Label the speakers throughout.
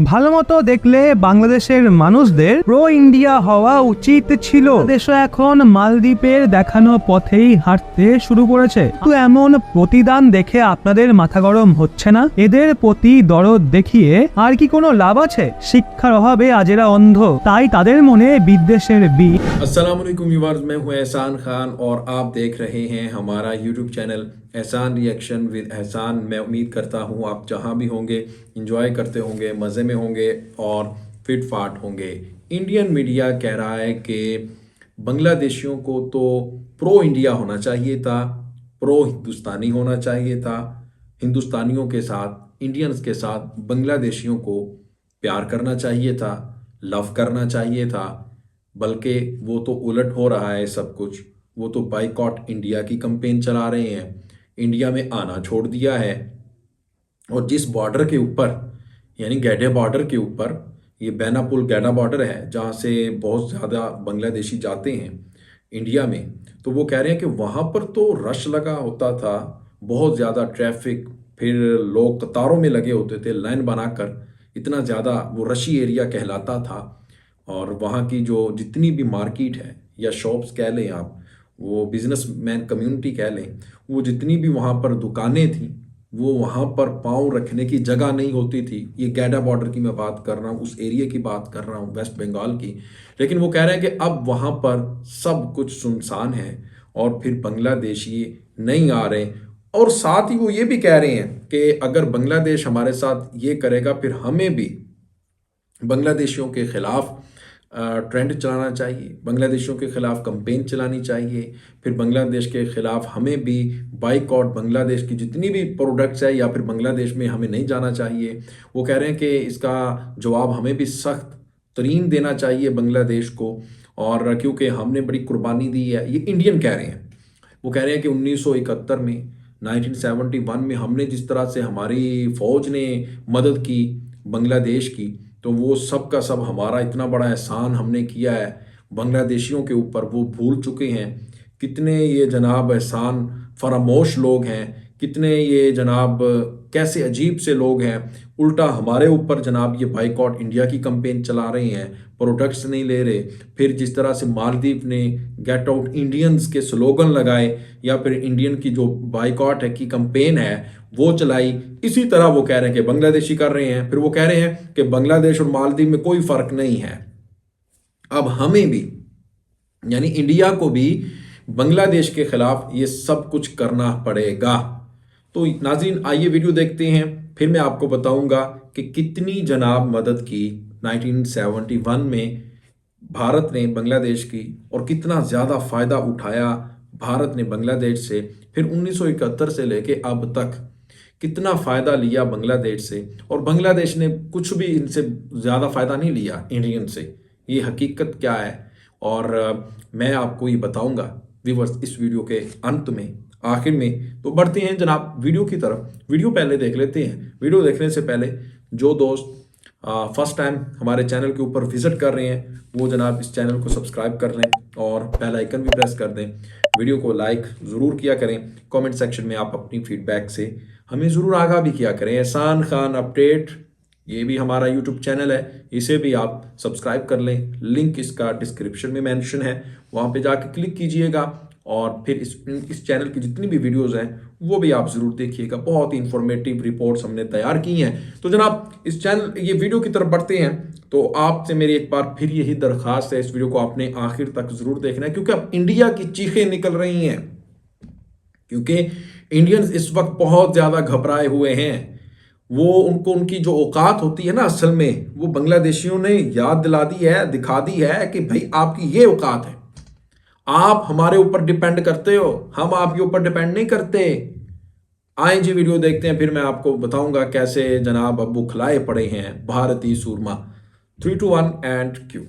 Speaker 1: ভালোমতো দেখলে বাংলাদেশের মানুষদের প্রো ইন্ডিয়া হওয়া উচিত ছিল। দেশও এখন মালদ্বীপের দেখানো পথেই হাঁটতে শুরু করেছে। তো এমন প্রতিদান দেখে আপনাদের মাথা গরম হচ্ছে না? এদের প্রতি দরদ দেখিয়ে আর কি কোনো লাভ আছে? শিক্ষার অভাবে আজ এরা অন্ধ, তাই তাদের মনে বিদ্বেষের বীজ।
Speaker 2: अस्सलाम वालेकुम व्यूअर्स, मैं हूं एहसान खान और आप देख रहे हैं हमारा यूट्यूब चैनल एहसान रिएक्शन विद एहसान। मैं उम्मीद करता हूं आप जहां भी होंगे एंजॉय करते होंगे, मज़े में होंगे और फिट फाट होंगे। इंडियन मीडिया कह रहा है कि बांग्लादेशियों को तो प्रो इंडिया होना चाहिए था, प्रो हिंदुस्तानी होना चाहिए था। हिंदुस्तानियों के साथ, इंडियंस के साथ बांग्लादेशियों को प्यार करना चाहिए था, लव करना चाहिए था। बल्कि वो तो उलट हो रहा है सब कुछ। वो तो बाइकॉट इंडिया की कैंपेन चला रहे हैं, इंडिया में आना छोड़ दिया है। और जिस बॉर्डर के ऊपर यानी गैडे बॉर्डर के ऊपर, ये बेनापुल गैडा बॉर्डर है जहाँ से बहुत ज़्यादा बांग्लादेशी जाते हैं इंडिया में, तो वो कह रहे हैं कि वहाँ पर तो रश लगा होता था, बहुत ज़्यादा ट्रैफिक, फिर लोग कतारों में लगे होते थे लाइन बनाकर, इतना ज़्यादा वो रशी एरिया कहलाता था। और वहाँ की जो जितनी भी मार्केट है या शॉप्स कह लें आप, वो बिजनेसमैन कम्युनिटी कह लें, वो जितनी भी वहाँ पर दुकानें थी, वो वहाँ पर पाँव रखने की जगह नहीं होती थी। ये गैडा बॉर्डर की मैं बात कर रहा हूँ, उस एरिया की बात कर रहा हूँ, वेस्ट बंगाल की। लेकिन वो कह रहे हैं कि अब वहाँ पर सब कुछ सुनसान है और फिर बांग्लादेशी नहीं आ रहे। और साथ ही वो ये भी कह रहे हैं कि अगर बांग्लादेश हमारे साथ ये करेगा, फिर हमें भी बांग्लादेशियों के खिलाफ ट्रेंड चलाना चाहिए, बांग्लादेशियों के खिलाफ कैंपेन चलानी चाहिए। फिर बांग्लादेश के खिलाफ हमें भी बाइकआउट, बांग्लादेश की जितनी भी प्रोडक्ट्स है या फिर बांग्लादेश में हमें नहीं जाना चाहिए। वो कह रहे हैं कि इसका जवाब हमें भी सख्त तरीन देना चाहिए बांग्लादेश को, और क्योंकि हमने बड़ी कुर्बानी दी है। ये इंडियन कह रहे हैं। वो कह रहे हैं कि 1971 में, 1971 में हमने जिस तरह से हमारी फ़ौज ने मदद की बांग्लादेश की, तो वो सब का सब हमारा इतना बड़ा एहसान हमने किया है बांग्लादेशियों के ऊपर, वो भूल चुके हैं। कितने ये जनाब एहसान फरामोश लोग हैं, कितने ये जनाब कैसे अजीब से लोग हैं। उल्टा हमारे ऊपर जनाब ये बाइकआउट इंडिया की कैंपेन चला रहे हैं, प्रोडक्ट्स नहीं ले रहे। फिर जिस तरह से मालदीव ने गेट आउट इंडियंस के स्लोगन लगाए, या फिर इंडियन की जो बाइकआउट है की कैंपेन है वो चलाई, इसी तरह वो कह रहे हैं कि बांग्लादेशी कर रहे हैं। फिर वो कह रहे हैं कि बांग्लादेश और मालदीव में कोई फर्क नहीं है। अब हमें भी यानी इंडिया को भी बांग्लादेश के खिलाफ ये सब कुछ करना पड़ेगा। तो नाज़रीन, आइए वीडियो देखते हैं, फिर मैं आपको बताऊंगा कि कितनी जनाब मदद की 1971 में भारत ने बांग्लादेश की, और कितना ज़्यादा फ़ायदा उठाया भारत ने बांग्लादेश से। फिर 1971 से लेके अब तक कितना फ़ायदा लिया बांग्लादेश से, और बांग्लादेश ने कुछ भी इनसे ज़्यादा फ़ायदा नहीं लिया इंडियन से। ये हकीकत क्या है, और मैं आपको ये बताऊंगा व्यूअर्स इस वीडियो के अंत में, आखिर में। तो बढ़ते हैं जनाब वीडियो की तरफ। वीडियो पहले देख लेते हैं। वीडियो देखने से पहले जो दोस्त फर्स्ट टाइम हमारे चैनल के ऊपर विजिट कर रहे हैं, वो जनाब इस चैनल को सब्सक्राइब कर लें और बेल आइकन भी प्रेस कर दें। वीडियो को लाइक ज़रूर किया करें। कमेंट सेक्शन में आप अपनी फीडबैक से हमें ज़रूर आगाह भी किया करें। एहसान खान अपडेट, ये भी हमारा यूट्यूब चैनल है, इसे भी आप सब्सक्राइब कर लें। लिंक इसका डिस्क्रिप्शन में मेंशन है, वहाँ पे जाके क्लिक कीजिएगा, और फिर इस चैनल की जितनी भी वीडियोस हैं वो भी आप ज़रूर देखिएगा। बहुत ही इंफॉर्मेटिव रिपोर्ट्स हमने तैयार की हैं। तो जनाब इस चैनल ये वीडियो की तरफ बढ़ते हैं। तो आपसे मेरी एक बार फिर यही दरख्वास्त है, इस वीडियो को आपने आखिर तक ज़रूर देखना है, क्योंकि अब इंडिया की चीखें निकल रही हैं, क्योंकि इंडियंस इस वक्त बहुत ज़्यादा घबराए हुए हैं। वो उनको उनकी जो औकात होती है ना, असल में वो बांग्लादेशियों ने याद दिला दी है, दिखा दी है कि भाई आपकी ये औकात है, आप हमारे ऊपर डिपेंड करते हो, हम आपके ऊपर डिपेंड नहीं करते। आए जी वीडियो देखते हैं, फिर मैं आपको बताऊंगा कैसे जनाब अब बुखलाए पड़े हैं भारतीय सूरमा। 3, 2, 1 एंड क्यू।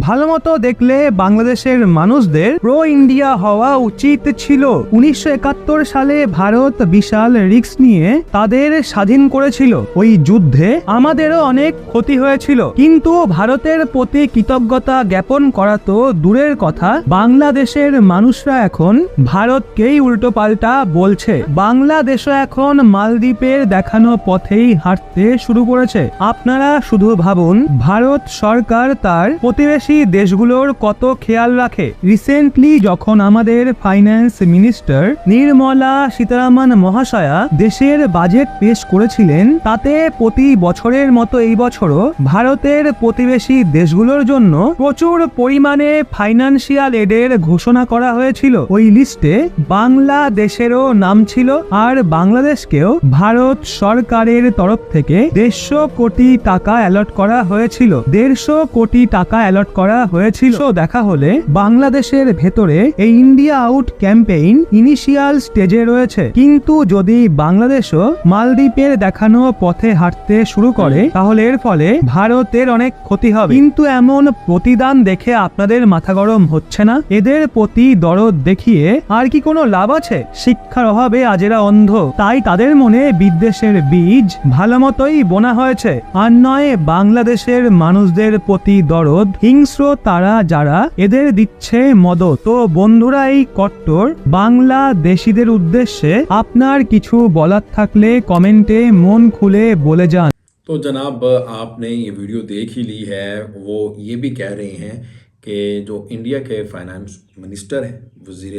Speaker 1: ভালো মতো দেখলে বাংলাদেশের মানুষদের প্রো ইন্ডিয়া হওয়া উচিত ছিল। 1971 সালে ভারত বিশাল রিস্ক নিয়ে তাদের স্বাধীন করেছিল। ওই যুদ্ধে আমাদেরও অনেক ক্ষতি হয়েছিল, কিন্তু ভারতের প্রতি কৃতজ্ঞতা জ্ঞাপন করা তো দূরের কথা, বাংলাদেশের মানুষরা এখন ভারতকেই উল্টোপাল্টা বলছে। বাংলাদেশও এখন মালদ্বীপের দেখানো পথেই হাঁটতে শুরু করেছে। আপনারা শুধু ভাবুন, ভারত সরকার তার প্রতিবেশী দেশগুলোর কত খেয়াল রাখে। রিসেন্টলি যখন আমাদের ফাইন্যান্স মিনিস্টার নির্মলা সীতারামন মহাশয়া দেশের বাজেট পেশ করেছিলেন, তাতে প্রতি বছরের মতো এই বছরও ভারতের প্রতিবেশী দেশগুলোর জন্য প্রচুর পরিমাণে ফাইন্যান্সিয়াল এডের ঘোষণা করা হয়েছিল। ওই লিস্টে বাংলাদেশেরও নাম ছিল, আর বাংলাদেশকেও ভারত সরকারের তরফ থেকে 150 কোটি টাকা অ্যালট করা হয়েছিল। 150 কোটি টাকা অ্যালট করা হয়েছিল। দেখা হলে বাংলাদেশের ভেতরে এই ইন্ডিয়া আউট ক্যাম্পেইন ইনিশিয়াল স্টেজে রয়েছে, কিন্তু যদি বাংলাদেশও মালদ্বীপের দেখানো পথে হাঁটতে শুরু করে তাহলে এর ফলে ভারতের অনেক ক্ষতি হবে। কিন্তু এমন প্রতিদান দেখে আপনাদের মাথা গরম হচ্ছে না? এদের প্রতি দরদ দেখিয়ে আর কি কোনো লাভ আছে? শিক্ষার অভাবে আজ এরা অন্ধ, তাই তাদের মনে বিদ্বেষের বীজ ভালো মতোই বোনা হয়েছে। আর নয় বাংলাদেশের মানুষদের প্রতি দরদ, হিংস্র তারা যারা এদের দিচ্ছে মদত। তো বন্ধুরা, এই কট্টর বাংলাদেশীদের উদ্দেশ্যে আপনার কিছু বলার থাকলে কমেন্টে মন খুলে বলে যান।
Speaker 2: तो जनाब, आपने ये वीडियो देख ही ली है। वो ये भी कह रहे हैं कि जो इंडिया के फाइनेंस मिनिस्टर हैं, वज़ीर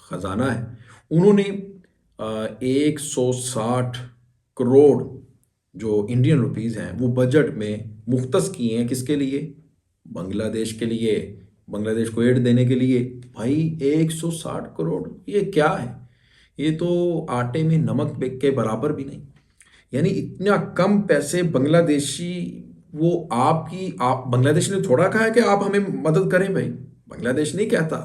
Speaker 2: ख़जाना है, उन्होंने 160 करोड़ जो इंडियन रुपीज़ हैं वो बजट में मुख्तस किए हैं। किसके लिए? बांग्लादेश के लिए, बांग्लादेश को एड देने के लिए। भाई 160 करोड़ ये क्या है? ये तो आटे में नमक के बराबर भी नहीं। यानी इतना कम पैसे बांग्लादेशी, वो आप बांग्लादेश ने थोड़ा कहा है कि आप हमें मदद करें। भाई बांग्लादेश नहीं कहता।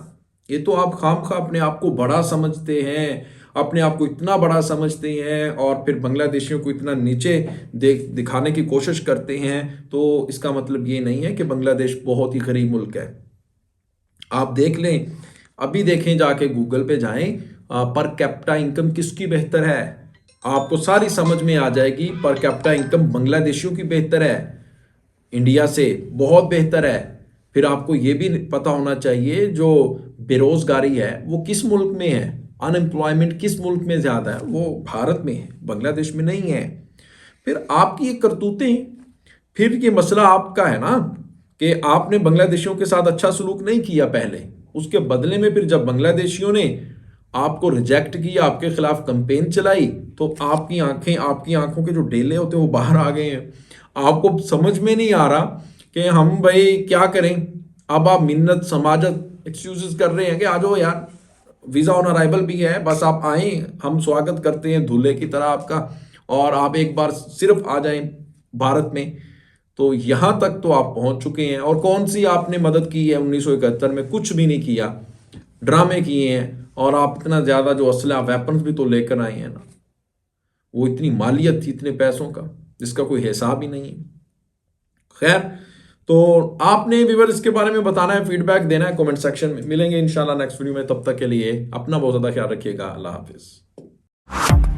Speaker 2: ये तो आप खामखा अपने आप को बड़ा समझते हैं, अपने आप को इतना बड़ा समझते हैं और फिर बांग्लादेशियों को इतना नीचे दिखाने की कोशिश करते हैं। तो इसका मतलब ये नहीं है कि बांग्लादेश बहुत ही गरीब मुल्क है। आप देख लें, अभी देखें, जाके गूगल पे जाएं, पर कैपिटा इनकम किसकी बेहतर है, आपको सारी समझ में आ जाएगी। पर कैपिटा इनकम बांग्लादेशियों की बेहतर है, इंडिया से बहुत बेहतर है। फिर आपको ये भी पता होना चाहिए जो बेरोजगारी है वो किस मुल्क में है, अनएम्प्लॉयमेंट किस मुल्क में ज़्यादा है, वो भारत में है, बांग्लादेश में नहीं है। फिर आपकी ये करतूतें, फिर ये मसला आपका है ना कि आपने बांग्लादेशियों के साथ अच्छा सलूक नहीं किया पहले, उसके बदले में फिर जब बांग्लादेशियों ने आपको रिजेक्ट किया, आपके खिलाफ कंपेन चलाई, तो आपकी आंखों के जो डेले होते हैं वो बाहर आ गए हैं। आपको समझ में नहीं आ रहा कि हम भाई क्या करें। अब आप मिन्नत समाजत एक्सक्यूजेस कर रहे हैं कि आ जाओ यार, वीज़ा ऑन अराइवल भी है, बस आप आएँ, हम स्वागत करते हैं दूल्हे की तरह आपका, और आप एक बार सिर्फ आ जाएं भारत में। तो यहाँ तक तो आप पहुँच चुके हैं। और कौन सी आपने मदद की है? 1971 में कुछ भी नहीं किया, ड्रामे किए हैं। और आप इतना ज़्यादा जो असला वेपन्स भी तो लेकर आए हैं ना, वो इतनी मालियत थी इतने पैसों का जिसका कोई हिसाब ही नहीं है। खैर, तो आपने व्यूअर्स इसके बारे में बताना है, फीडबैक देना है कमेंट सेक्शन में। मिलेंगे इंशाल्लाह नेक्स्ट वीडियो में, तब तक के लिए अपना बहुत ज़्यादा ख्याल रखिएगा। अल्लाह हाफिज़।